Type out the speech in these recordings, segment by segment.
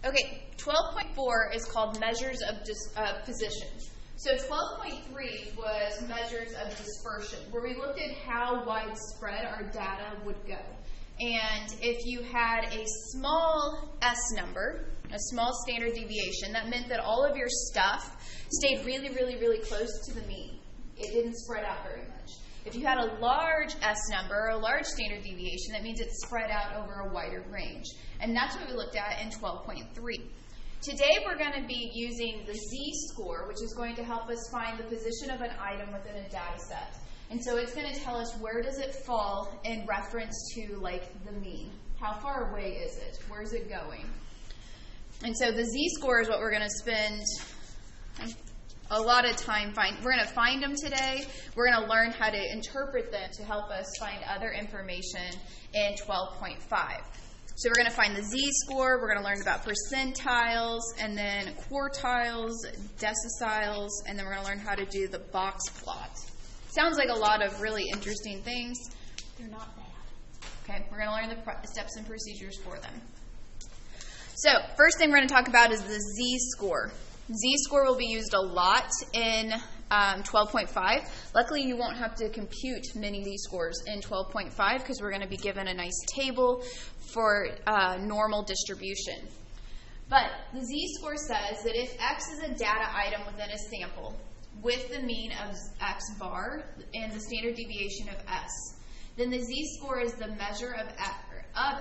Okay, 12.4 is called measures of positions. So 12.3 was measures of dispersion, where we looked at how widespread our data would go. And if you had a small S number, a small standard deviation, that meant that all of your stuff stayed really, really, really close to the mean. It didn't spread out very much. If you had a large S number, or a large standard deviation, that means it spread out over a wider range. And that's what we looked at in 12.3. Today we're going to be using the z-score, which is going to help us find the position of an item within a data set. And so it's going to tell us where does it fall in reference to like the mean. How far away is it? Where is it going? And so the z-score is what we're going to spend a lot of time finding. We're going to find them today. We're going to learn how to interpret them to help us find other information in 12.5. So we're going to find the z-score, we're going to learn about percentiles, and then quartiles, deciles, and then we're going to learn how to do the box plot. Sounds like a lot of really interesting things. They're not bad. Okay, we're going to learn the steps and procedures for them. So first thing we're going to talk about is the z-score. Z-score will be used a lot in 12.5. Luckily, you won't have to compute many z-scores in 12.5 because we're going to be given a nice table for normal distribution. But the z-score says that if x is a data item within a sample with the mean of x bar and the standard deviation of s, then the z-score is the measure of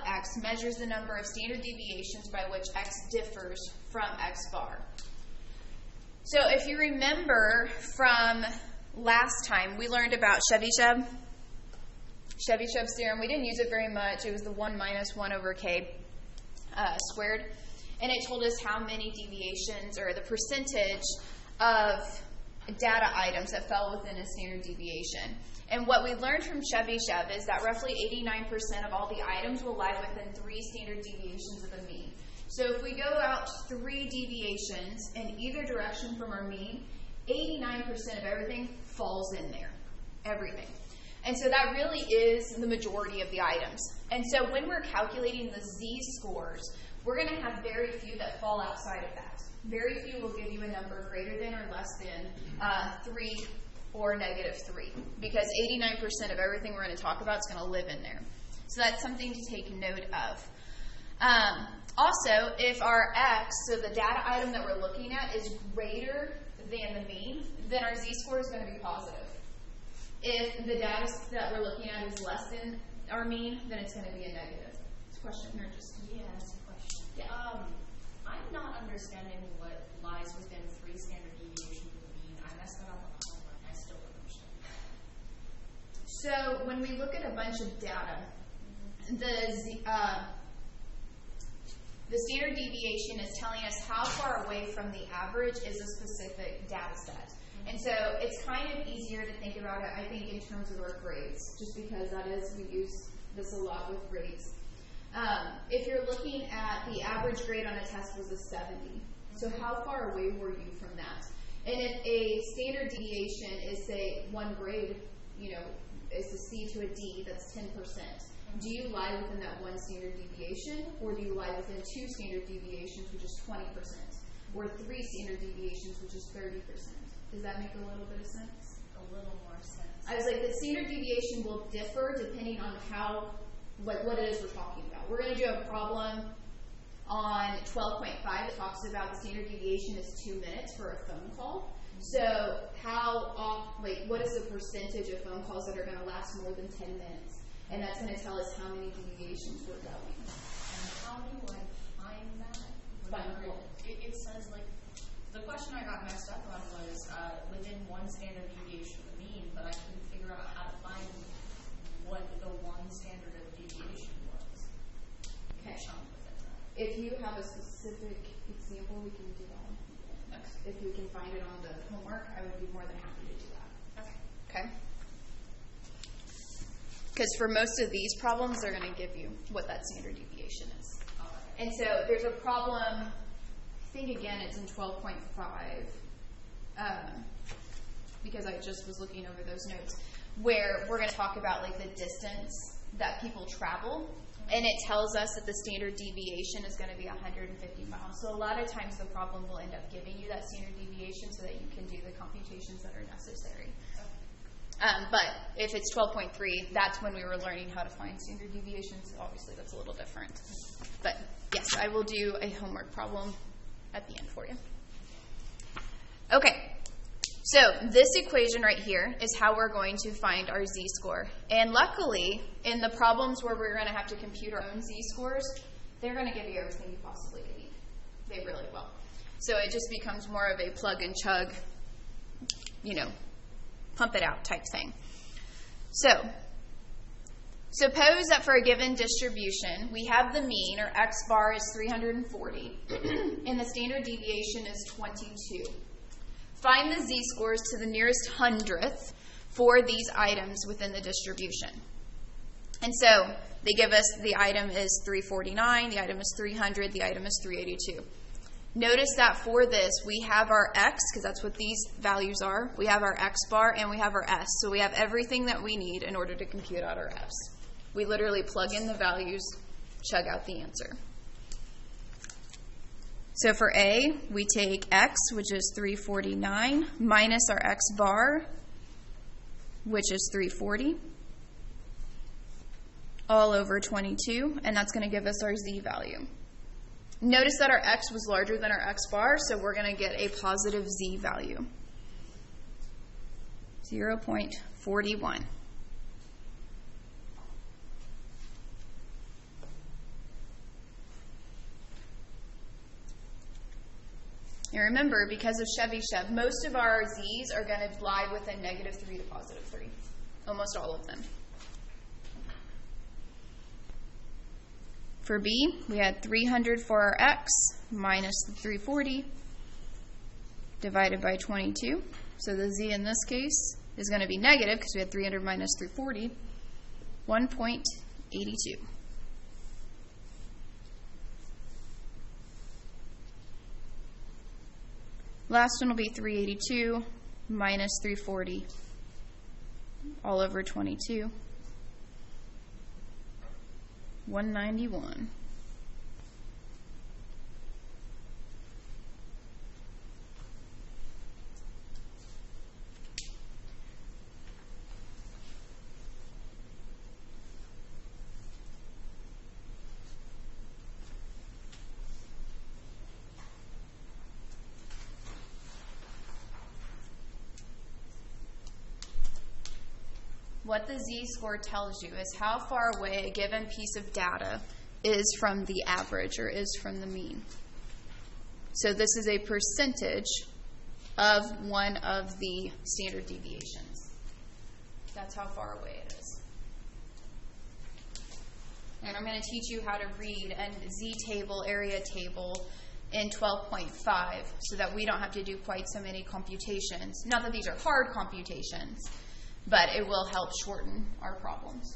x measures the number of standard deviations by which x differs from x bar. So if you remember from last time, we learned about Chebyshev's theorem. We didn't use it very much. It was the 1 minus 1 over k squared. And it told us how many deviations, or the percentage of data items that fell within a standard deviation. And what we learned from Chebyshev is that roughly 89% of all the items will lie within 3 standard deviations of a mean. So if we go out 3 deviations in either direction from our mean, 89% of everything falls in there. Everything. And so that really is the majority of the items. And so when we're calculating the z-scores, we're going to have very few that fall outside of that. Very few will give you a number greater than or less than 3 or negative 3. Because 89% of everything we're going to talk about is going to live in there. So that's something to take note of. Also, if our x, so the data item that we're looking at, is greater than the mean, then our z-score is going to be positive. If the data that we're looking at is less than our mean, then it's going to be a negative. It's a question or just? Yeah, it's a question. Yeah. I'm not understanding what lies within 3 standard deviations of the mean. I messed that up on the homework. I still don't understand. So when we look at a bunch of data, the standard deviation is telling us how far away from the average is a specific data set. And so it's kind of easier to think about it, I think, in terms of our grades, just because we use this a lot with grades. If you're looking at the average grade on a test was a 70, so how far away were you from that? And if a standard deviation is, say, 1 grade, is a C to a D, that's 10%. Do you lie within that 1 standard deviation, or do you lie within 2 standard deviations, which is 20%, or 3 standard deviations, which is 30%? Does that make a little bit of sense? A little more sense. I was like, the standard deviation will differ depending on what it is we're talking about. We're going to do a problem on 12.5 that talks about the standard deviation is 2 minutes for a phone call. So what is the percentage of phone calls that are going to last more than 10 minutes? And that's going to tell us how many deviations we're going. And how do I find that? It says, the question I got messed up on was within 1 standard deviation of the mean, but I couldn't figure out how to find what the 1 standard of deviation was. Okay. If you have a specific example, we can do that one. Okay. If we can find it on the homework, I would be more than happy to do that. Okay. Because for most of these problems, they're going to give you what that standard deviation is. And so there's a problem, I think again it's in 12.5, because I just was looking over those notes, where we're going to talk about the distance that people travel and it tells us that the standard deviation is going to be 150 miles. So a lot of times the problem will end up giving you that standard deviation so that you can do the computations that are necessary. But if it's 12.3, that's when we were learning how to find standard deviations. Obviously, that's a little different. But yes, I will do a homework problem at the end for you. Okay, so this equation right here is how we're going to find our z-score. And luckily, in the problems where we're going to have to compute our own z-scores, they're going to give you everything you possibly need. They really will. So it just becomes more of a plug and chug, pump it out type thing. So suppose that for a given distribution, we have the mean, or x bar is 340, and the standard deviation is 22. Find the z-scores to the nearest hundredth for these items within the distribution. And so they give us the item is 349, the item is 300, the item is 382. Notice that for this, we have our x, because that's what these values are. We have our x bar, and we have our s. So we have everything that we need in order to compute out our s. We literally plug in the values, chug out the answer. So for A, we take x, which is 349, minus our x bar, which is 340, all over 22, and that's going to give us our z value. Notice that our x was larger than our x bar, so we're going to get a positive z value, 0.41. And remember, because of Chevy Chev, most of our z's are going to lie within -3 to +3, almost all of them. For B, we had 300 for our x minus the 340 divided by 22. So the z in this case is going to be negative because we had 300 minus 340, 1.82. Last one will be 382 minus 340 all over 22, 191. What the z-score tells you is how far away a given piece of data is from the average or is from the mean. So this is a percentage of one of the standard deviations. That's how far away it is. And I'm going to teach you how to read a z-table, area table in 12.5 so that we don't have to do quite so many computations. Not that these are hard computations, but it will help shorten our problems.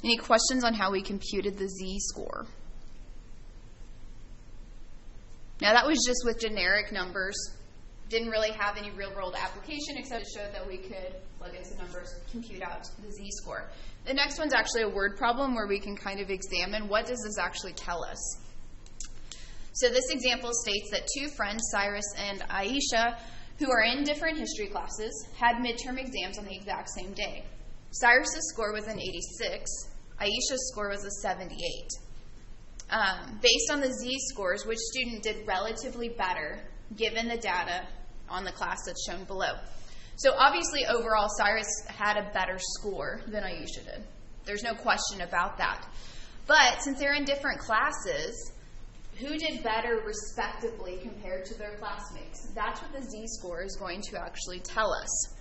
Any questions on how we computed the z-score? Now that was just with generic numbers. Didn't really have any real-world application except it showed that we could plug into numbers, compute out the z-score. The next one's actually a word problem where we can kind of examine what does this actually tell us. So this example states that two friends, Cyrus and Aisha, who are in different history classes, had midterm exams on the exact same day. Cyrus's score was an 86. Aisha's score was a 78. Based on the z-scores, which student did relatively better given the data on the class that's shown below? So obviously, overall, Cyrus had a better score than Aisha did. There's no question about that. But since they're in different classes, who did better respectively compared to their classmates? That's what the z-score is going to actually tell us.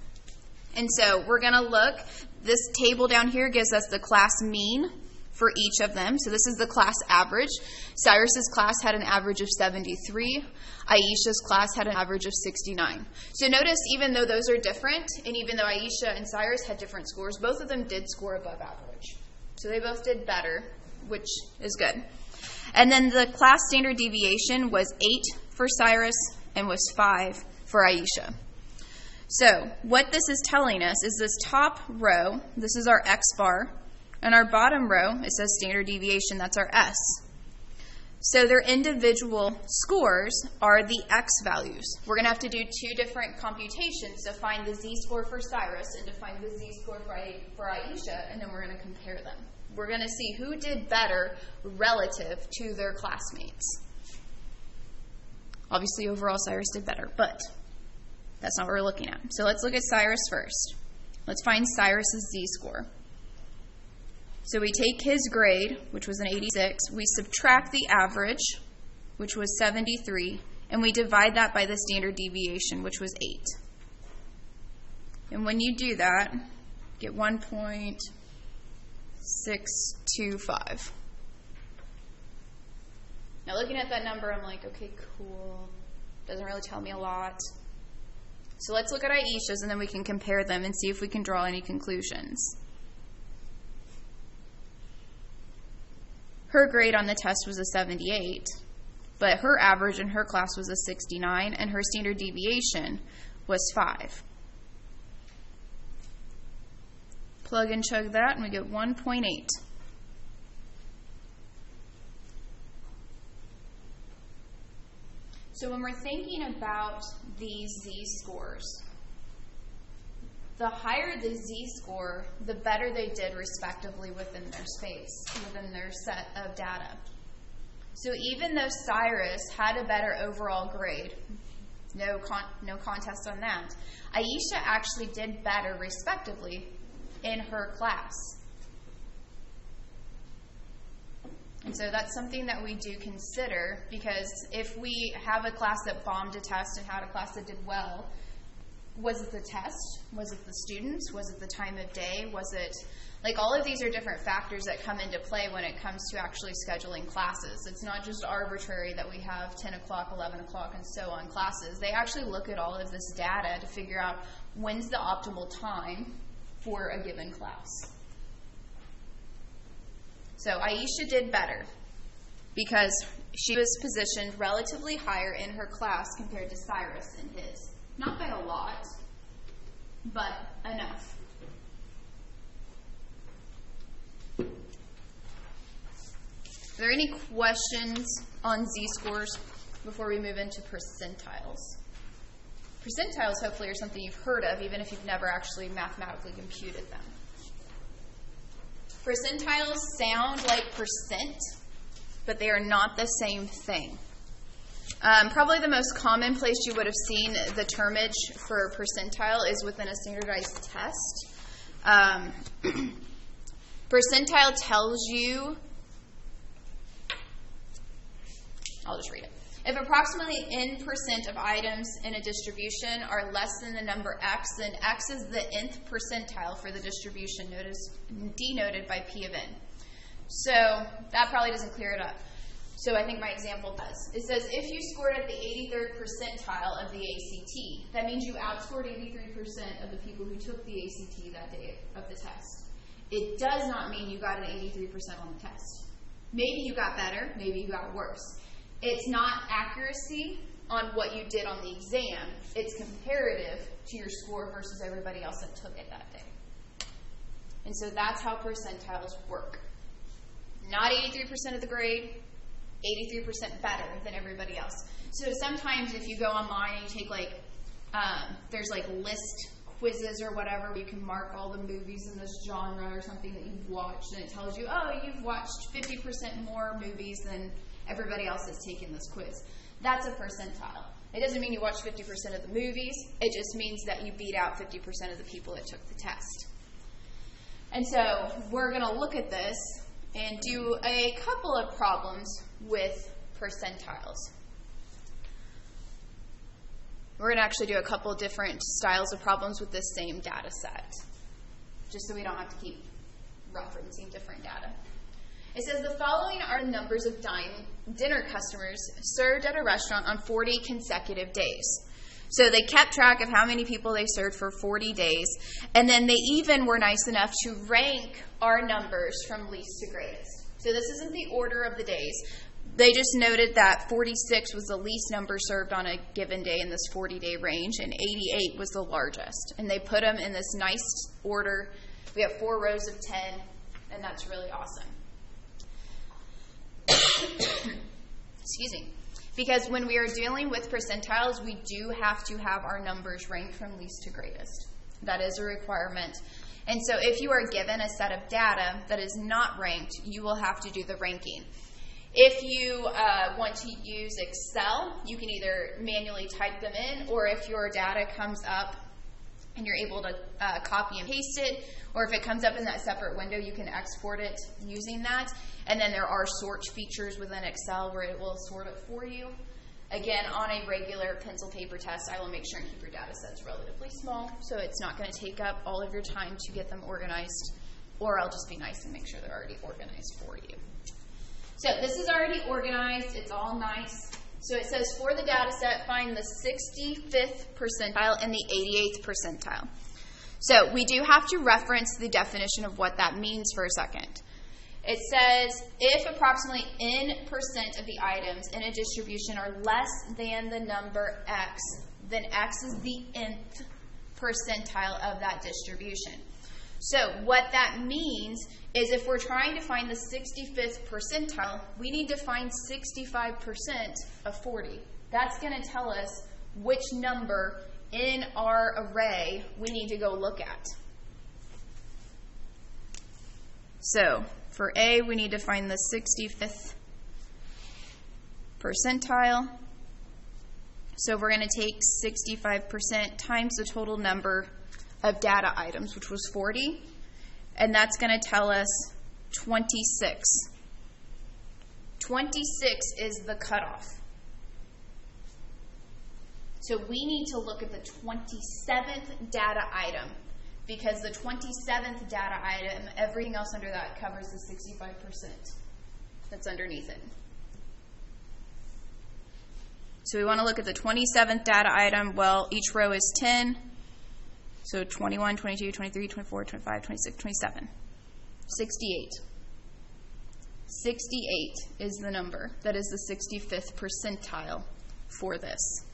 And so we're going to look. This table down here gives us the class mean for each of them. So this is the class average. Cyrus's class had an average of 73. Aisha's class had an average of 69. So notice, even though those are different, and even though Aisha and Cyrus had different scores, both of them did score above average. So they both did better, which is good. And then the class standard deviation was 8 for Cyrus and was 5 for Aisha. So what this is telling us is this top row, this is our X bar, and our bottom row, it says standard deviation, that's our S. So their individual scores are the X values. We're going to have to do two different computations to find the Z-score for Cyrus and to find the Z-score for Aisha, and then we're going to compare them. We're going to see who did better relative to their classmates. Obviously, overall, Cyrus did better, but that's not what we're looking at. So let's look at Cyrus first. Let's find Cyrus's Z-score. So we take his grade, which was an 86, we subtract the average, which was 73, and we divide that by the standard deviation, which was 8. And when you do that, get 1.625. Now looking at that number, I'm like, okay, cool. Doesn't really tell me a lot. So let's look at Aisha's, and then we can compare them and see if we can draw any conclusions. Her grade on the test was a 78, but her average in her class was a 69, and her standard deviation was 5. Plug and chug that, and we get 1.8. So when we're thinking about these Z-scores, the higher the Z-score, the better they did respectively within their space, within their set of data. So even though Cyrus had a better overall grade, no contest on that, Aisha actually did better respectively in her class. And so that's something that we do consider, because if we have a class that bombed a test and had a class that did well, was it the test? Was it the students? Was it the time of day? Was it, like, all of these are different factors that come into play when it comes to actually scheduling classes. It's not just arbitrary that we have 10 o'clock, 11 o'clock, and so on classes. They actually look at all of this data to figure out when's the optimal time for a given class. So Aisha did better because she was positioned relatively higher in her class compared to Cyrus in his. Not by a lot, but enough. Are there any questions on Z-scores before we move into percentiles? Percentiles, hopefully, are something you've heard of, even if you've never actually mathematically computed them. Percentiles sound like percent, but they are not the same thing. Probably the most common place you would have seen the termage for percentile is within a standardized test. Percentile tells you, I'll just read it. If approximately n percent of items in a distribution are less than the number x, then x is the nth percentile for the distribution, denoted by p of n. So that probably doesn't clear it up. So I think my example does. It says if you scored at the 83rd percentile of the ACT, that means you outscored 83% of the people who took the ACT that day of the test. It does not mean you got an 83% on the test. Maybe you got better, maybe you got worse. It's not accuracy on what you did on the exam. It's comparative to your score versus everybody else that took it that day. And so that's how percentiles work. Not 83% of the grade, 83% better than everybody else. So sometimes if you go online and you take there's list quizzes or whatever, where you can mark all the movies in this genre or something that you've watched, and it tells you, oh, you've watched 50% more movies than everybody else has taken this quiz. That's a percentile. It doesn't mean you watched 50% of the movies. It just means that you beat out 50% of the people that took the test. And so we're going to look at this and do a couple of problems with percentiles. We're going to actually do a couple different styles of problems with this same data set, just so we don't have to keep referencing different data. It says the following are the numbers of dinner customers served at a restaurant on 40 consecutive days. So they kept track of how many people they served for 40 days, and then they even were nice enough to rank our numbers from least to greatest. So this isn't the order of the days, They just noted that 46 was the least number served on a given day in this 40-day range, and 88 was the largest. And they put them in this nice order. We have 4 rows of 10, and that's really awesome. Excuse me. Because when we are dealing with percentiles, we do have to have our numbers ranked from least to greatest. That is a requirement. And so if you are given a set of data that is not ranked, you will have to do the ranking. If you want to use Excel, you can either manually type them in, or if your data comes up and you're able to copy and paste it, or if it comes up in that separate window, you can export it using that. And then there are sort features within Excel where it will sort it for you. Again, on a regular pencil paper test, I will make sure and keep your data sets relatively small, so it's not going to take up all of your time to get them organized, or I'll just be nice and make sure they're already organized for you. So this is already organized. It's all nice. So it says for the data set, find the 65th percentile and the 88th percentile. So we do have to reference the definition of what that means for a second. It says if approximately n% of the items in a distribution are less than the number x, then x is the nth percentile of that distribution. So what that means is if we're trying to find the 65th percentile, we need to find 65% of 40. That's going to tell us which number in our array we need to go look at. So for A, we need to find the 65th percentile. So we're going to take 65% times the total number of data items, which was 40, and that's going to tell us 26. 26 is the cutoff. So we need to look at the 27th data item, because the 27th data item, everything else under that covers the 65% that's underneath it. So we want to look at the 27th data item. Well, each row is 10. So 21, 22, 23, 24, 25, 26, 27. 68. 68 is the number. That is the 65th percentile for this.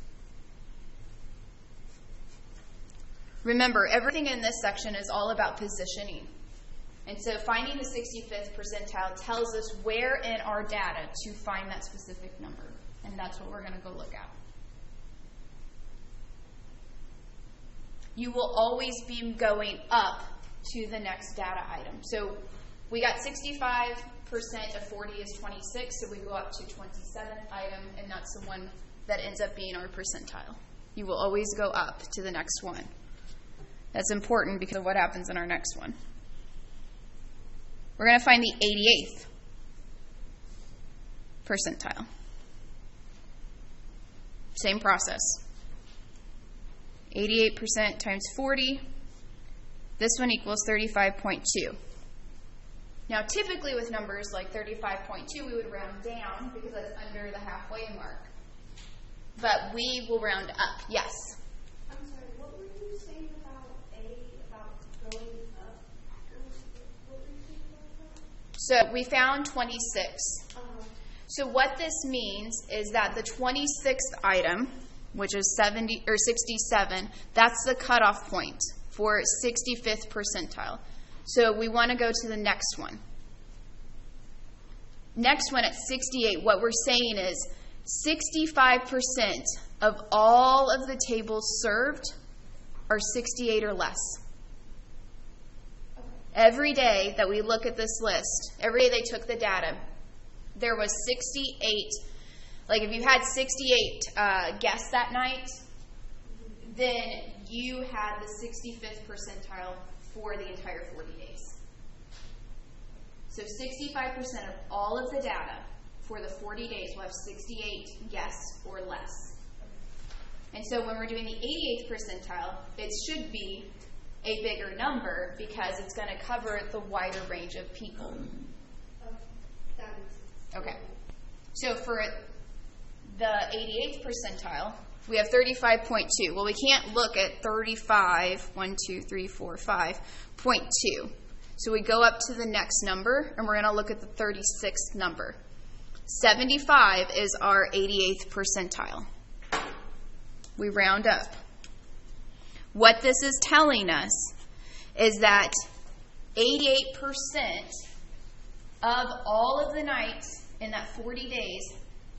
Remember, everything in this section is all about positioning. And so finding the 65th percentile tells us where in our data to find that specific number. And that's what we're going to go look at. You will always be going up to the next data item. So we got 65% of 40 is 26, so we go up to 27th item, and that's the one that ends up being our percentile. You will always go up to the next one. That's important because of what happens in our next one. We're going to find the 88th percentile. Same process. 88% times 40. This one equals 35.2. Now, typically with numbers like 35.2, we would round down because that's under the halfway mark. But we will round up. Yes? I'm sorry, what were you saying about going up? What were you saying about that? So we found 26. So what this means is that the 26th item, which is 70 or 67, that's the cutoff point for 65th percentile. So we want to go to the next one. Next one at 68, what we're saying is 65% of all of the tables served are 68 or less. Every day that we look at this list, every day they took the data, there was 68. Like if you had 68 guests that night, then you had the 65th percentile for the entire 40 days. So 65% of all of the data for the 40 days will have 68 guests or less. And so when we're doing the 88th percentile, it should be a bigger number because it's going to cover the wider range of people. Okay. So for the 88th percentile, we have 35.2. Well, we can't look at 35, 1, 2, 3, 4, 5.2. So we go up to the next number, and we're going to look at the 36th number. 75 is our 88th percentile. We round up. What this is telling us is that 88% of all of the nights in that 40 days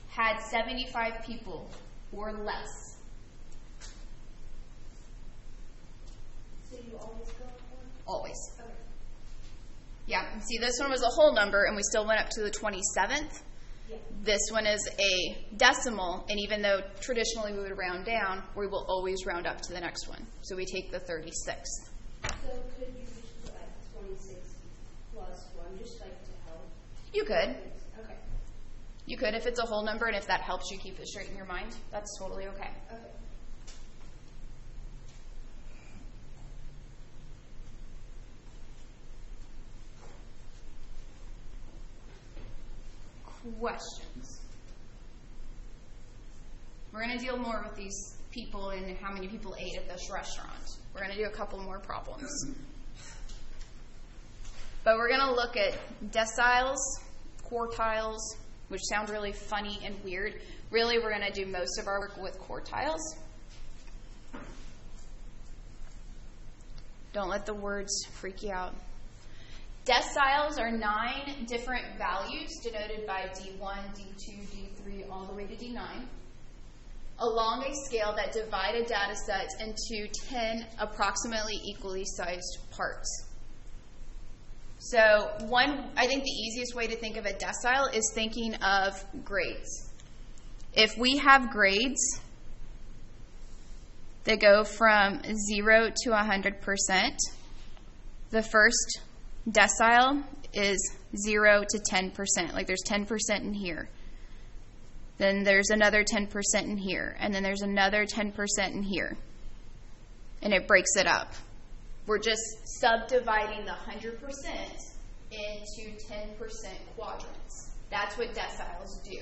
had 75 people or less. So you always go for? Always. Okay. Yeah, and see, this one was a whole number, and we still went up to the 27th. Yeah. This one is a decimal, and even though traditionally we would round down, we will always round up to the next one. So we take the 36th. So could you just put like 26 plus 1, just like to help? You could. Okay. You could if it's a whole number, and if that helps you keep it straight in your mind, that's totally okay. Okay. Questions? We're going to deal more with these people and how many people ate at this restaurant. We're going to do a couple more problems. But we're going to look at deciles, quartiles, which sound really funny and weird. Really, we're going to do most of our work with quartiles. Don't let the words freak you out. Deciles are 9 different values denoted by D1, D2, D3, all the way to D9, along a scale that divide a data set into 10 approximately equally sized parts. So I think the easiest way to think of a decile is thinking of grades. If we have grades that go from 0 to 100%, the first decile is 0 to 10%. Like there's 10% in here. Then there's another 10% in here. And then there's another 10% in here. And it breaks it up. We're just subdividing the 100% into 10% quadrants. That's what deciles do.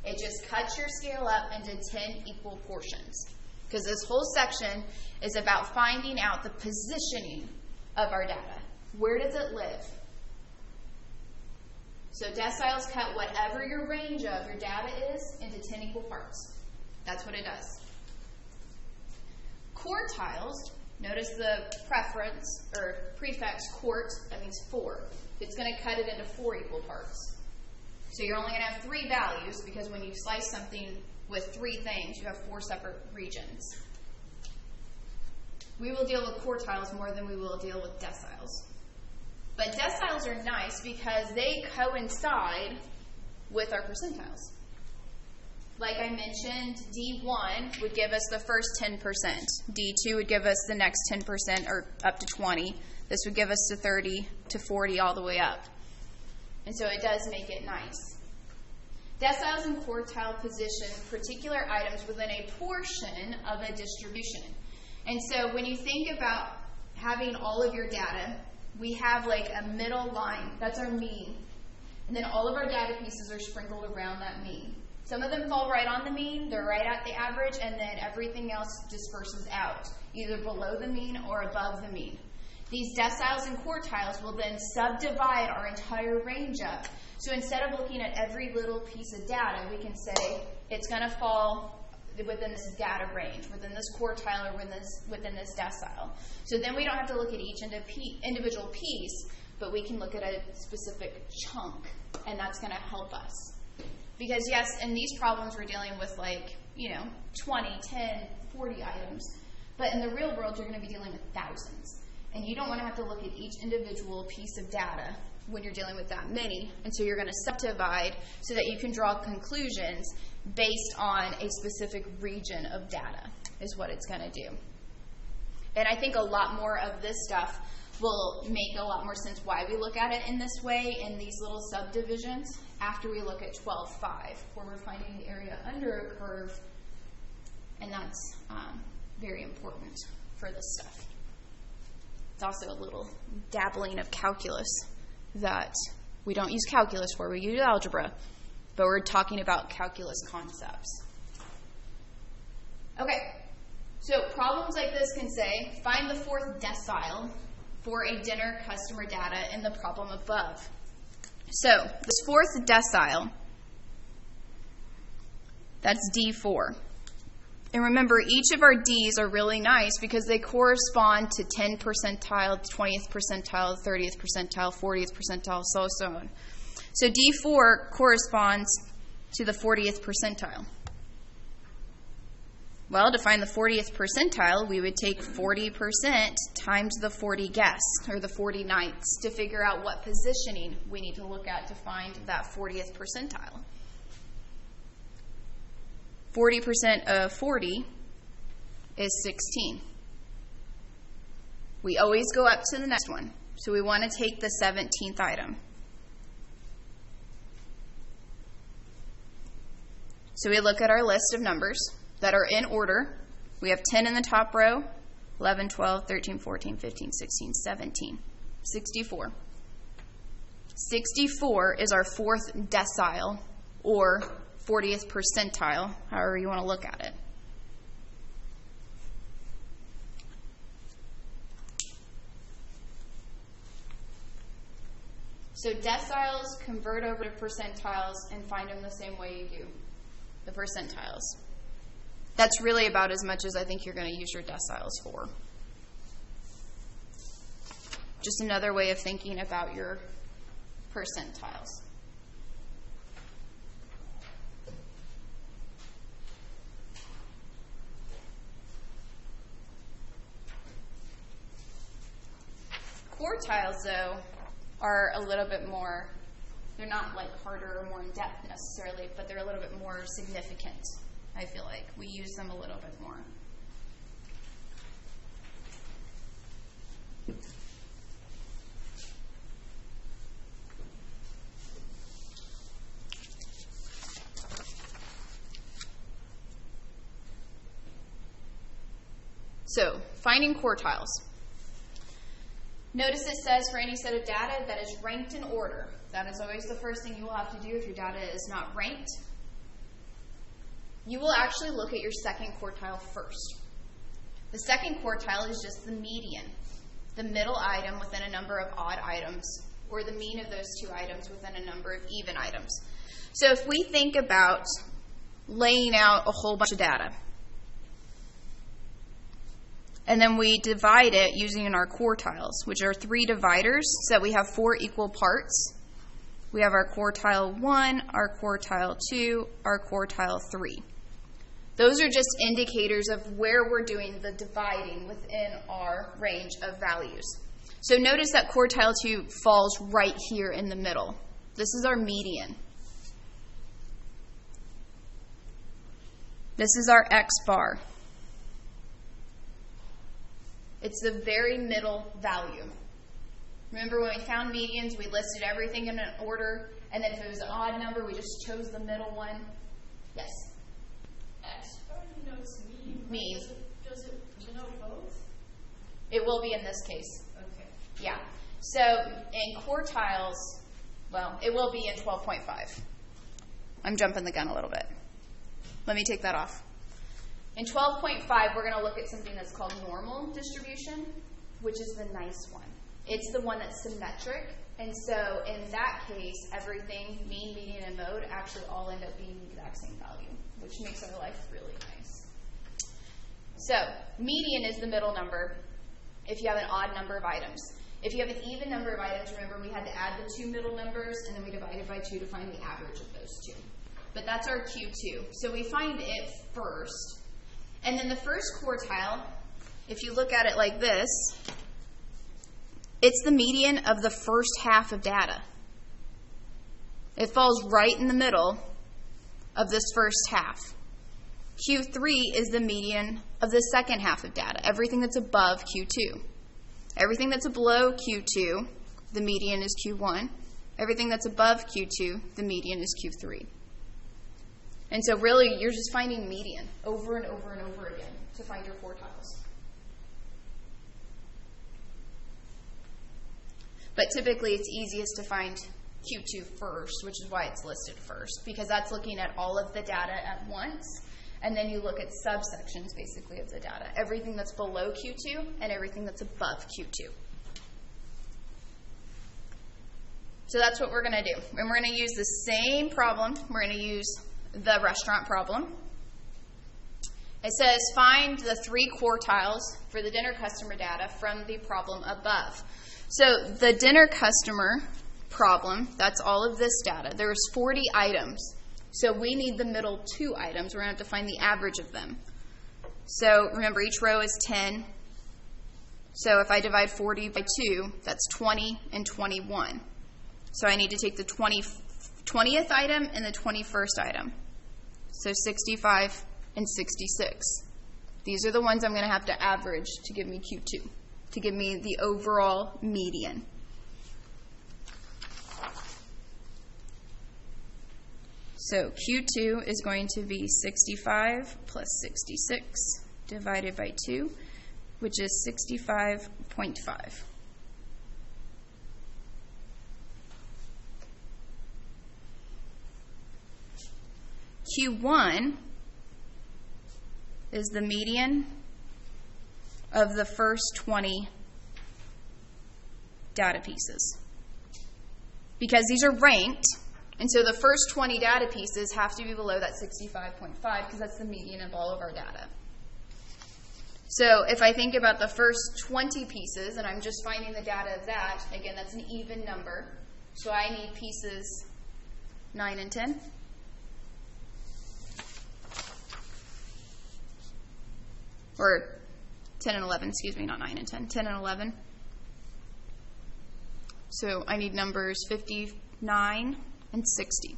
It just cuts your scale up into 10 equal portions. Because this whole section is about finding out the positioning of our data. Where does it live? So deciles cut whatever your range of your data is into 10 equal parts. That's what it does. Quartiles, notice the preference or prefix quart, that means 4. It's going to cut it into 4 equal parts. So you're only going to have 3 values because when you slice something with 3 things, you have 4 separate regions. We will deal with quartiles more than we will deal with deciles. But deciles are nice because they coincide with our percentiles. Like I mentioned, D1 would give us the first 10%. D2 would give us the next 10% or up to 20. This would give us to 30 to 40 all the way up. And so it does make it nice. Deciles and quartile position particular items within a portion of a distribution. And so when you think about having all of your data, we have like a middle line. That's our mean. And then all of our data pieces are sprinkled around that mean. Some of them fall right on the mean. They're right at the average. And then everything else disperses out, either below the mean or above the mean. These deciles and quartiles will then subdivide our entire range up. So instead of looking at every little piece of data, we can say it's going to fall within this data range, within this quartile, or within this decile. So then we don't have to look at each individual piece, but we can look at a specific chunk, and that's going to help us. Because yes, in these problems we're dealing with 20, 10, 40 items, but in the real world you're going to be dealing with thousands. And you don't want to have to look at each individual piece of data when you're dealing with that many. And so you're going to subdivide so that you can draw conclusions based on a specific region of data is what it's going to do. And I think a lot more of this stuff will make a lot more sense why we look at it in this way in these little subdivisions after we look at 12.5, where we're finding the area under a curve, and that's very important for this stuff. It's also a little dabbling of calculus that we don't use calculus for, we use algebra, but we're talking about calculus concepts. Okay, so problems like this can say, find the 4th decile for a dinner customer data in the problem above. So this 4th decile That's D4. And remember, each of our Ds are really nice because they correspond to 10th percentile, 20th percentile, 30th percentile, 40th percentile, so on. So D4 corresponds to the 40th percentile. Well, to find the 40th percentile, we would take 40% times the 40 guests, or the 40 nights, to figure out what positioning we need to look at to find that 40th percentile. 40% of 40 is 16. We always go up to the next one, so we want to take the 17th item. So we look at our list of numbers that are in order. We have 10 in the top row, 11, 12, 13, 14, 15, 16, 17, 64. 64 is our fourth decile, or 40th percentile, however you want to look at it. So deciles convert over to percentiles and find them the same way you do the percentiles. That's really about as much as I think you're going to use your deciles for. Just another way of thinking about your percentiles. Quartiles, though, are a little bit more, they're not like harder or more in depth necessarily, but they're a little bit more significant. I feel like we use them a little bit more. So, finding quartiles. Notice it says for any set of data that is ranked in order. That is always the first thing you will have to do if your data is not ranked. You will actually look at your second quartile first. The second quartile is just the median, the middle item within a number of odd items, or the mean of those two items within a number of even items. So if we think about laying out a whole bunch of data, and then we divide it using our quartiles, which are 3 dividers, so that we have 4 equal parts. We have our quartile 1, our quartile 2, our quartile 3. Those are just indicators of where we're doing the dividing within our range of values. So notice that quartile 2 falls right here in the middle. This is our median. This is our X bar. It's the very middle value. Remember when we found medians, we listed everything in an order, and then if it was an odd number, we just chose the middle one? Yes? X bar denotes mean. Mean. Does it denote both? It will be in this case. Okay. Yeah. So in quartiles, well, it will be in 12.5. I'm jumping the gun a little bit. Let me take that off. In 12.5, we're going to look at something that's called normal distribution, which is the nice one. It's the one that's symmetric, and so in that case, everything, mean, median, and mode, actually all end up being the exact same value, which makes our life really nice. So median is the middle number if you have an odd number of items. If you have an even number of items, remember we had to add the 2 middle numbers, and then we divided by 2 to find the average of those 2. But that's our Q2. So we find it first. And then the first quartile, if you look at it like this, it's the median of the first half of data. It falls right in the middle of this first half. Q3 is the median of the second half of data, everything that's above Q2. Everything that's below Q2, the median is Q1. Everything that's above Q2, the median is Q3. And so really, you're just finding median over and over and over again to find your quartiles. But typically, it's easiest to find Q2 first, which is why it's listed first, because that's looking at all of the data at once, and then you look at subsections, basically, of the data. Everything that's below Q2 and everything that's above Q2. So that's what we're going to do. And we're going to use the same problem. We're going to use the restaurant problem. It says find the 3 quartiles for the dinner customer data from the problem above. So the dinner customer problem, that's all of this data. There's 40 items. So we need the middle 2 items. We're going to have to find the average of them. So remember, each row is 10. So if I divide 40 by 2, that's 20 and 21. So I need to take the 20th item and the 21st item. So 65 and 66. These are the ones I'm going to have to average to give me Q2, to give me the overall median. So Q2 is going to be 65 plus 66 divided by 2, which is 65.5. Q1 is the median of the first 20 data pieces. Because these are ranked, and so the first 20 data pieces have to be below that 65.5 because that's the median of all of our data. So if I think about the first 20 pieces, and I'm just finding the data of that, again, that's an even number. So I need pieces 9 and 10. Or 10 and 11, excuse me, not 9 and 10, 10 and 11. So I need numbers 59 and 60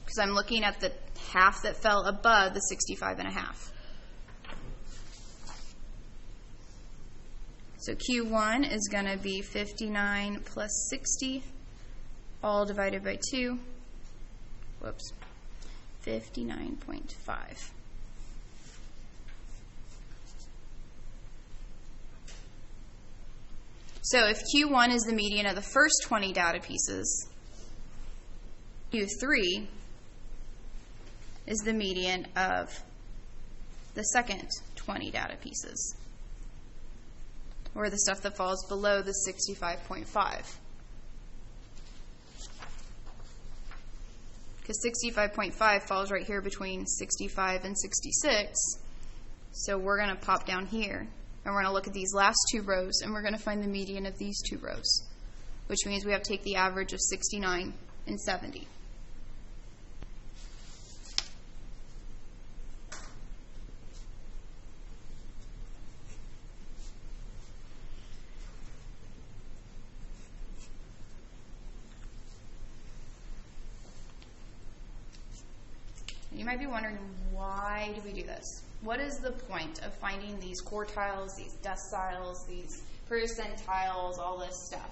because I'm looking at the half that fell above the 65 and a half. So Q1 is going to be 59 plus 60, all divided by 2. Whoops. 59.5. So if Q1 is the median of the first 20 data pieces, Q3 is the median of the second 20 data pieces, or the stuff that falls below the 65.5. Because 65.5 falls right here between 65 and 66, so we're going to pop down here. And we're going to look at these last 2 rows, and we're going to find the median of these 2 rows, which means we have to take the average of 69 and 70. You might be wondering, why do we do this? What is the point of finding these quartiles, these deciles, these percentiles, all this stuff?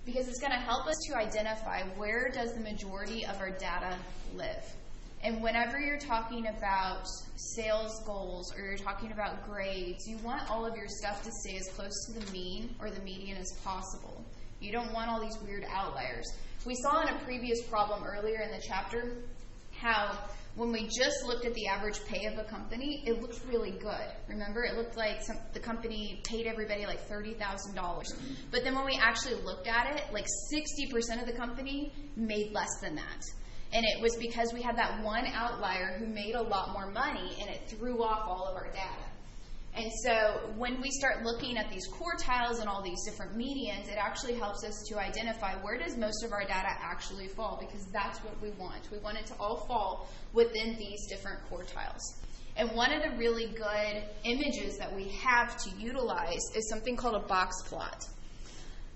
Because it's going to help us to identify where does the majority of our data live. And whenever you're talking about sales goals or you're talking about grades, you want all of your stuff to stay as close to the mean or the median as possible. You don't want all these weird outliers. We saw in a previous problem earlier in the chapter how when we just looked at the average pay of a company, it looked really good. Remember, it looked like the company paid everybody like $30,000. But then when we actually looked at it, like 60% of the company made less than that. And it was because we had that one outlier who made a lot more money, and it threw off all of our data. And so when we start looking at these quartiles and all these different medians, it actually helps us to identify where does most of our data actually fall, because that's what we want. We want it to all fall within these different quartiles. And one of the really good images that we have to utilize is something called a box plot.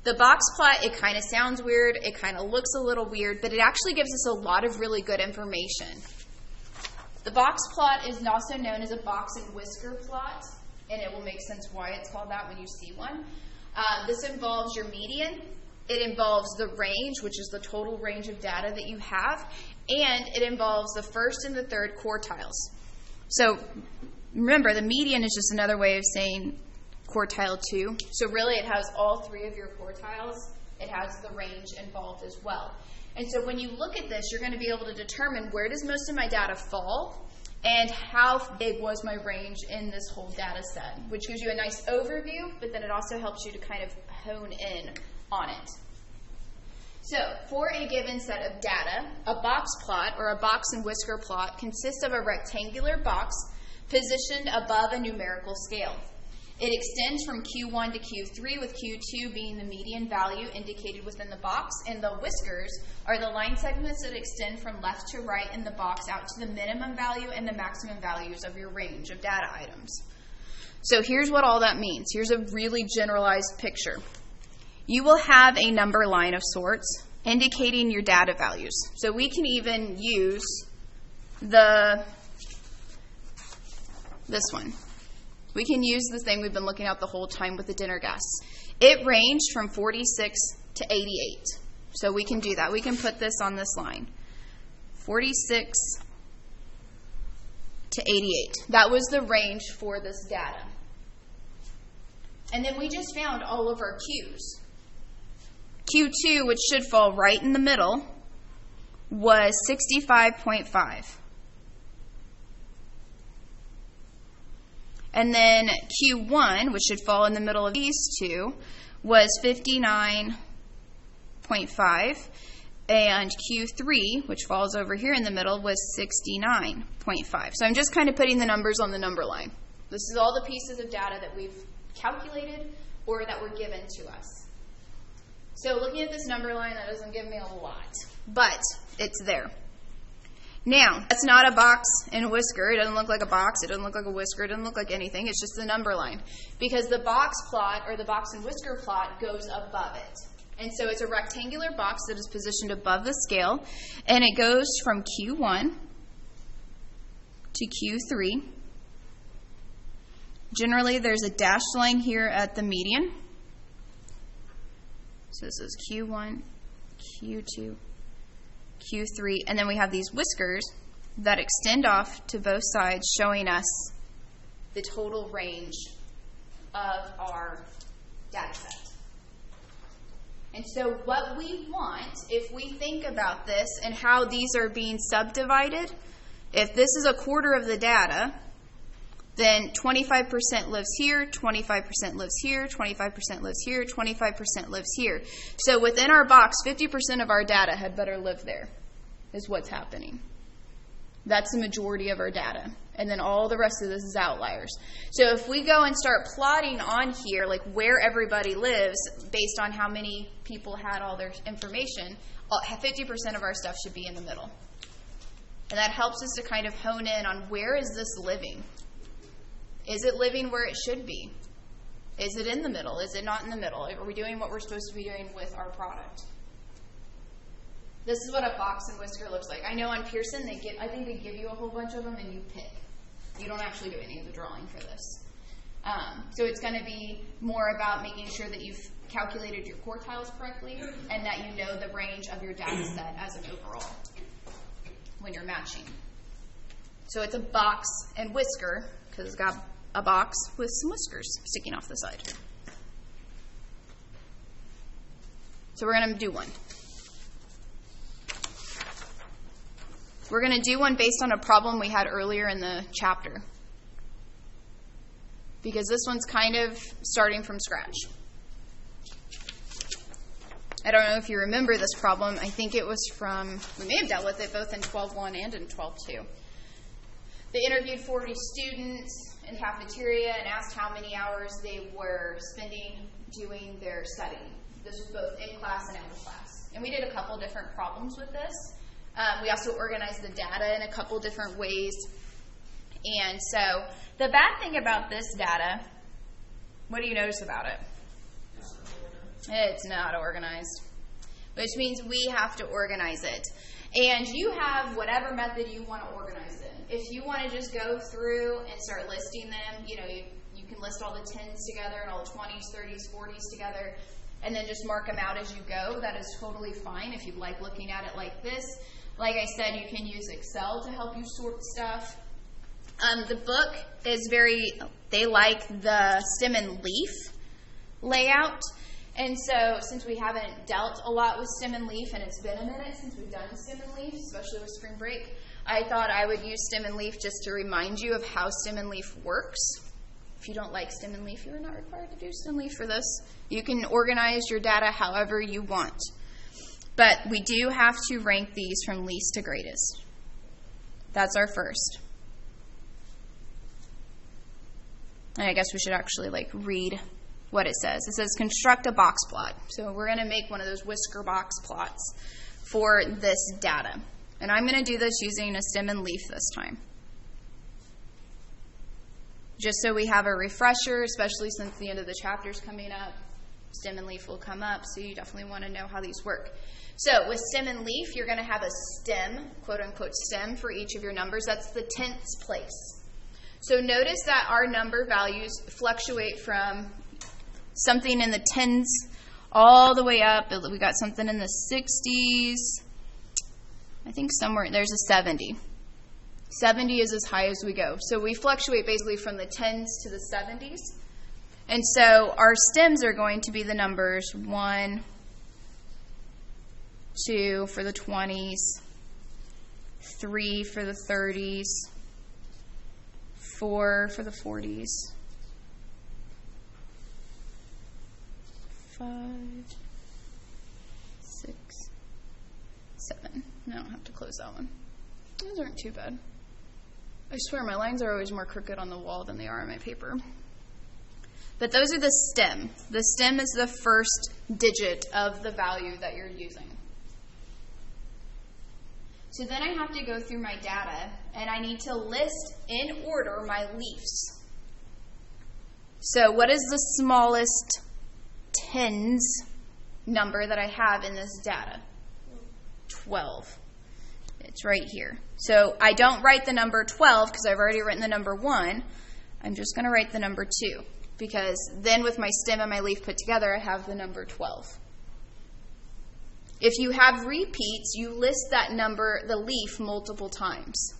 The box plot, it kind of sounds weird, it kind of looks a little weird, but it actually gives us a lot of really good information. The box plot is also known as a box and whisker plot, and it will make sense why it's called that when you see one. This involves your median. It involves the range, which is the total range of data that you have, and it involves the first and the third quartiles. So remember, the median is just another way of saying quartile 2. So really it has all 3 of your quartiles. It has the range involved as well. And so when you look at this, you're going to be able to determine where does most of my data fall and how big was my range in this whole data set, which gives you a nice overview, but then it also helps you to kind of hone in on it. So, for a given set of data, a box plot or a box and whisker plot consists of a rectangular box positioned above a numerical scale. It extends from Q1 to Q3, with Q2 being the median value indicated within the box, and the whiskers are the line segments that extend from left to right in the box out to the minimum value and the maximum values of your range of data items. So here's what all that means. Here's a really generalized picture. You will have a number line of sorts indicating your data values. So we can even use this one. We can use the thing we've been looking at the whole time with the dinner guests. It ranged from 46 to 88. So we can do that. We can put this on this line. 46 to 88. That was the range for this data. And then we just found all of our Qs. Q2, which should fall right in the middle, was 65.5. And then Q1, which should fall in the middle of these two, was 59.5. And Q3, which falls over here in the middle, was 69.5. So I'm just kind of putting the numbers on the number line. This is all the pieces of data that we've calculated or that were given to us. So looking at this number line, that doesn't give me a lot, but it's there. Now, that's not a box and a whisker. It doesn't look like a box. It doesn't look like a whisker. It doesn't look like anything. It's just the number line, because the box plot or the box and whisker plot goes above it. And so it's a rectangular box that is positioned above the scale, and it goes from Q1 to Q3. Generally, there's a dashed line here at the median. So this is Q1, Q2, Q3, and then we have these whiskers that extend off to both sides, showing us the total range of our data set. And so what we want, if we think about this and how these are being subdivided, if this is a quarter of the data, then 25% lives here, 25% lives here, 25% lives here, 25% lives here. So within our box, 50% of our data had better live there, is what's happening. That's the majority of our data. And then all the rest of this is outliers. So if we go and start plotting on here, like where everybody lives based on how many people had all their information, 50% of our stuff should be in the middle. And that helps us to kind of hone in on where is this living? Is it living where it should be? Is it in the middle? Is it not in the middle? Are we doing what we're supposed to be doing with our product? This is what a box and whisker looks like. I know on Pearson, I think they give you a whole bunch of them and you pick. You don't actually do any of the drawing for this. So it's going to be more about making sure that you've calculated your quartiles correctly and that you know the range of your data set as an overall when you're matching. So it's a box and whisker because it's got a box with some whiskers sticking off the side. So we're going to do one. We're going to do one based on a problem we had earlier in the chapter, because this one's kind of starting from scratch. I don't know if you remember this problem. I think it was we may have dealt with it both in 12.1 and in 12.2. They interviewed 40 students in the cafeteria and asked how many hours they were spending doing their studying. This was both in class and out of class. And we did a couple different problems with this. We also organized the data in a couple different ways. And so the bad thing about this data, what do you notice about it? It's not organized, which means we have to organize it. And you have whatever method you want to organize it in. If you want to just go through and start listing them, you can list all the 10s together and all the 20s, 30s, 40s together, and then just mark them out as you go. That is totally fine if you like looking at it like this. Like I said, you can use Excel to help you sort stuff. The book is they like the stem and leaf layout. And so since we haven't dealt a lot with stem and leaf, and it's been a minute since we've done stem and leaf, especially with spring break, I thought I would use stem and leaf just to remind you of how stem and leaf works. If you don't like stem and leaf, you're not required to do stem and leaf for this. You can organize your data however you want. But we do have to rank these from least to greatest. That's our first. And I guess we should actually read what it says. It says construct a box plot. So we're going to make one of those whisker box plots for this data. And I'm going to do this using a stem and leaf this time. Just so we have a refresher, especially since the end of the chapter is coming up. Stem and leaf will come up, so you definitely want to know how these work. So with stem and leaf, you're going to have a stem, quote-unquote stem, for each of your numbers. That's the tenths place. So notice that our number values fluctuate from something in the tens all the way up. We got something in the 60s. I think somewhere there's a 70. 70 is as high as we go. So we fluctuate basically from the tens to the 70s. And so our stems are going to be the numbers 1, 2 for the 20s, 3 for the 30s, 4 for the 40s, 5, 6, 7. I don't have to close that one. Those aren't too bad. I swear my lines are always more crooked on the wall than they are on my paper. But those are the stem. The stem is the first digit of the value that you're using. So then I have to go through my data, and I need to list in order my leafs. So what is the smallest tens number that I have in this data? 12. It's right here. So I don't write the number 12 because I've already written the number 1. I'm just going to write the number 2 because then with my stem and my leaf put together, I have the number 12. If you have repeats, you list that number, the leaf, multiple times.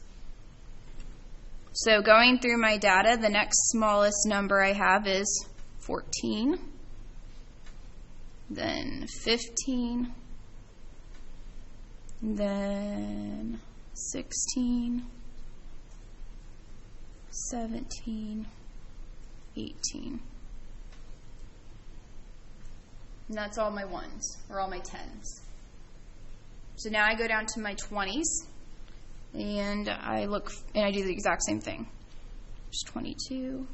So going through my data, the next smallest number I have is 14, then 15, then 16, 17, 18. And that's all my ones, or all my tens. So now I go down to my 20s, and I look, and I do the exact same thing. There's 22,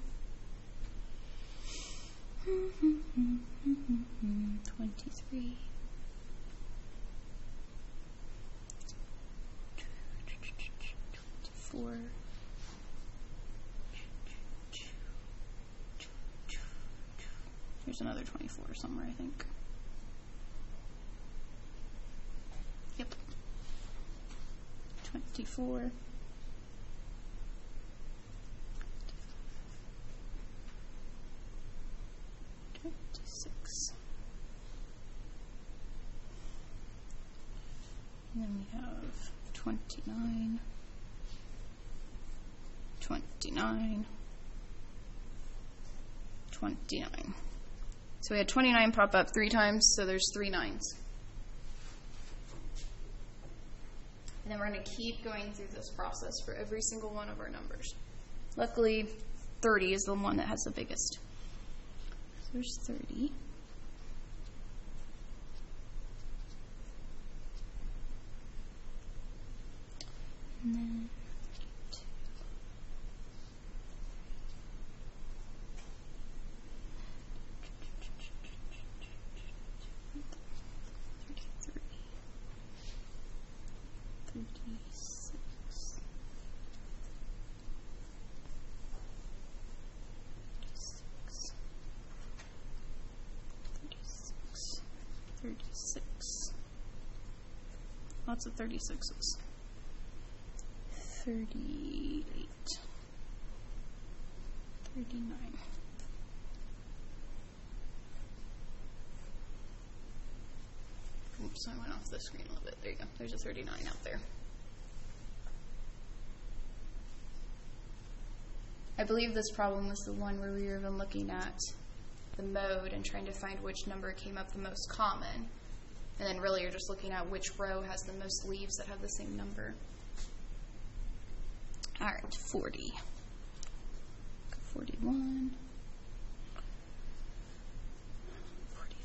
23, 24, there's another 24 somewhere, I think. Yep. 24. 26. And then we have 29. 29. 29. So we had 29 pop up 3 times, so there's 3 9s. And then we're going to keep going through this process for every single one of our numbers. Luckily, 30 is the one that has the biggest. So there's 30. And then 36. Lots of 36s. 38. 39. Oops, I went off the screen a little bit. There you go. There's a 39 out there. I believe this problem was the one where we were even looking at the mode and trying to find which number came up the most common. And then really you're just looking at which row has the most leaves that have the same number. All right, 40. 41. 44.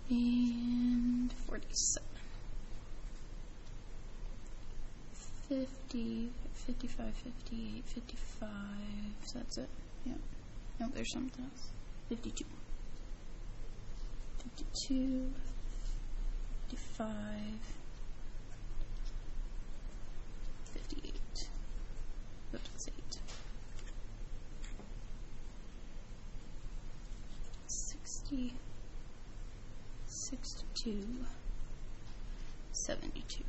And 47. 50, 55, 58, 55. So that's it. Yeah. No, there's something else. 52. 52. 55. 58. Oops, that's 8. 60. 62. 72.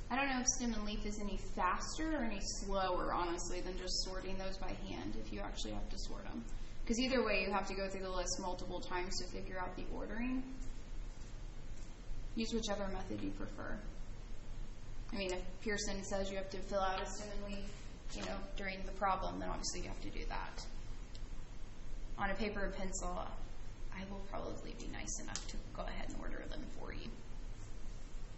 I don't know if stem and leaf is any faster or any slower, honestly, than just sorting those by hand if you actually have to sort them. Because either way, you have to go through the list multiple times to figure out the ordering. Use whichever method you prefer. I mean, if Pearson says you have to fill out a stem and leaf, during the problem, then obviously you have to do that. On a paper and pencil, I will probably be nice enough to go ahead and order them for you.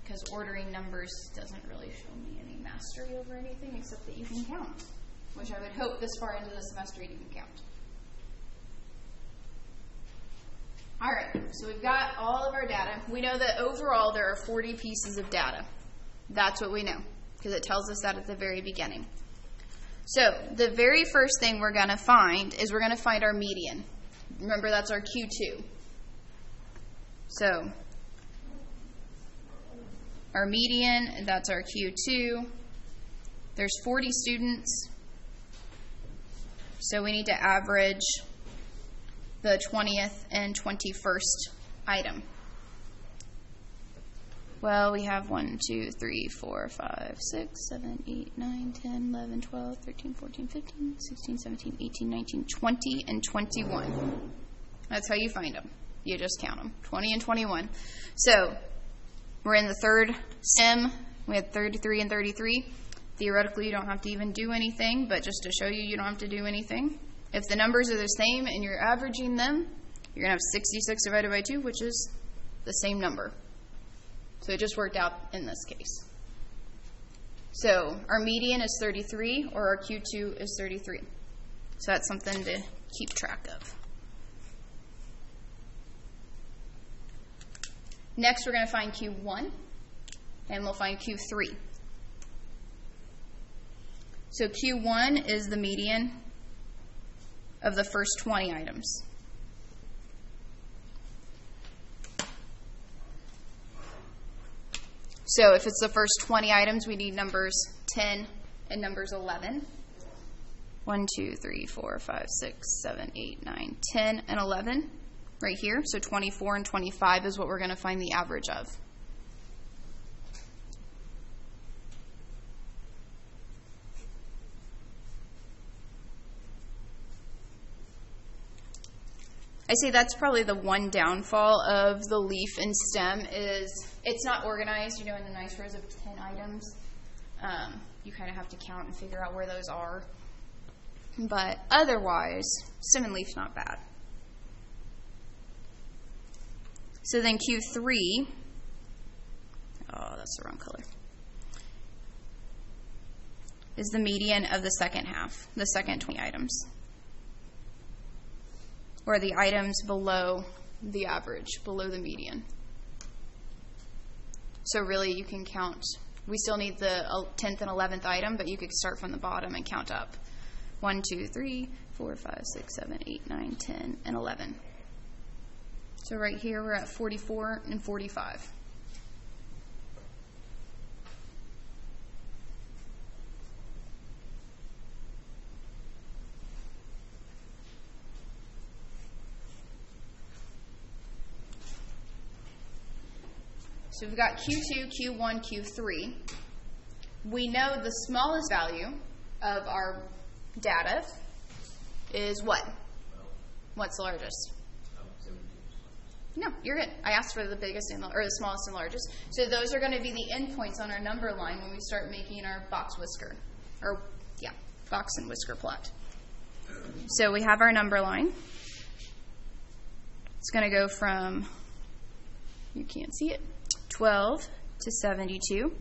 Because ordering numbers doesn't really show me any mastery over anything except that you can count, which I would hope this far into the semester you can count. All right, so we've got all of our data. We know that overall there are 40 pieces of data. That's what we know, because it tells us that at the very beginning. So the very first thing we're going to find is we're going to find our median. Remember, that's our Q2. So our median, that's our Q2. There's 40 students, so we need to average the 20th and 21st item. Well, we have 1, 2, 3, 4, 5, 6, 7, 8, 9, 10, 11, 12, 13, 14, 15, 16, 17, 18, 19, 20, and 21. That's how you find them. You just count them, 20 and 21. So we're in the third stem. We had 33 and 33. Theoretically, you don't have to even do anything, but just to show you, you don't have to do anything. If the numbers are the same and you're averaging them, you're going to have 66 divided by 2, which is the same number. So it just worked out in this case. So our median is 33, or our Q2 is 33. So that's something to keep track of. Next, we're going to find Q1, and we'll find Q3. So Q1 is the median of the first 20 items. So if it's the first 20 items, we need numbers 10 and numbers 11. 1, 2, 3, 4, 5, 6, 7, 8, 9, 10, and 11 right here. So 24 and 25 is what we're going to find the average of. I say that's probably the one downfall of the leaf and stem is it's not organized, in the nice rows of 10 items. You kind of have to count and figure out where those are. But otherwise, stem and leaf's not bad. So then Q3, oh, that's the wrong color, is the median of the second half, the second 20 items. Or the items below the average, below the median. So really you can count. We still need the 10th and 11th item, but you could start from the bottom and count up. 1, 2, 3, 4, 5, 6, 7, 8, 9, 10, and 11. So right here we're at 44 and 45. So we've got Q2, Q1, Q3. We know the smallest value of our data is what? What's the largest? No, you're good. I asked for the biggest or the smallest and largest. So those are going to be the endpoints on our number line when we start making our box and whisker plot. So we have our number line. It's going to go from, you can't see it, 12 to 72.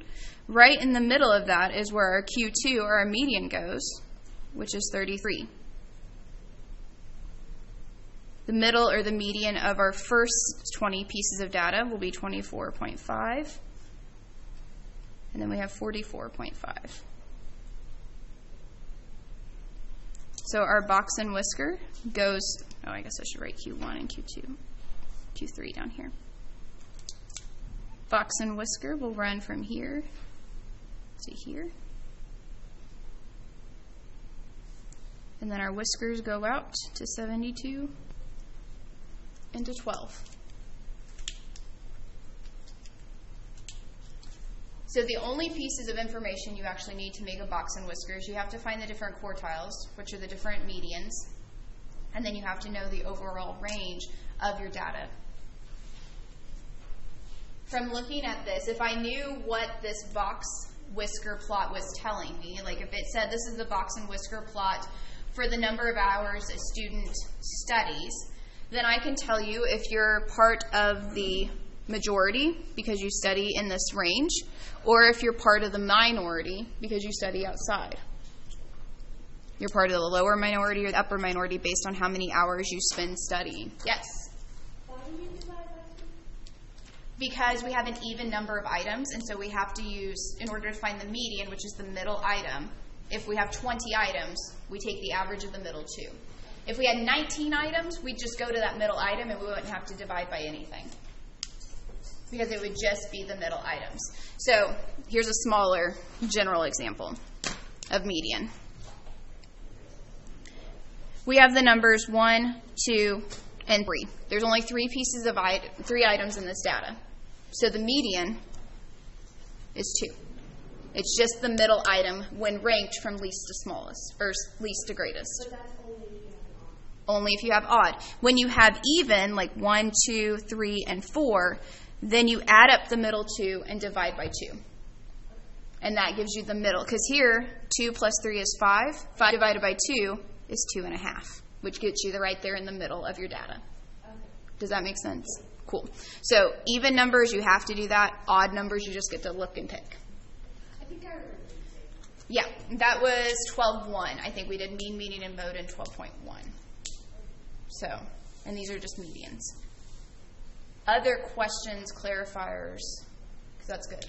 right in the middle of that is where our Q2, or our median, goes, which is 33. The middle, or the median, of our first 20 pieces of data will be 24.5. And then we have 44.5. So our box and whisker goes, oh, I guess I should write Q1 and Q2, Q3 down here. Box and whisker will run from here to here. And then our whiskers go out to 72 and to 12. So the only pieces of information you actually need to make a box and whiskers, you have to find the different quartiles, which are the different medians, and then you have to know the overall range of your data. From looking at this, if I knew what this box whisker plot was telling me, like if it said this is the box and whisker plot for the number of hours a student studies, then I can tell you if you're part of the majority because you study in this range, or if you're part of the minority because you study outside. You're part of the lower minority or the upper minority based on how many hours you spend studying. Yes? Why do you divide by 2? Because we have an even number of items, and so we have to use, in order to find the median, which is the middle item, if we have 20 items, we take the average of the middle 2. If we had 19 items, we'd just go to that middle item and we wouldn't have to divide by anything, because it would just be the middle items. So here's a smaller general example of median. We have the numbers 1, 2, and 3. There's only 3 pieces of 3 items in this data. So the median is 2. It's just the middle item when ranked from least to smallest, or least to greatest. But that's only if you have an odd. Only if you have odd. When you have even, like 1, 2, 3, and 4, then you add up the middle 2 and divide by 2. And that gives you the middle. Because here, 2 plus 3 is 5. 5 divided by 2 is 2.5, which gets you right there in the middle of your data. Okay. Does that make sense? Cool. So even numbers, you have to do that. Odd numbers, you just get to look and pick. I think I remember you saying. Yeah, that was 12.1. I think we did mean, median, and mode in 12.1. So, and these are just medians. Other questions, clarifiers? Because that's good.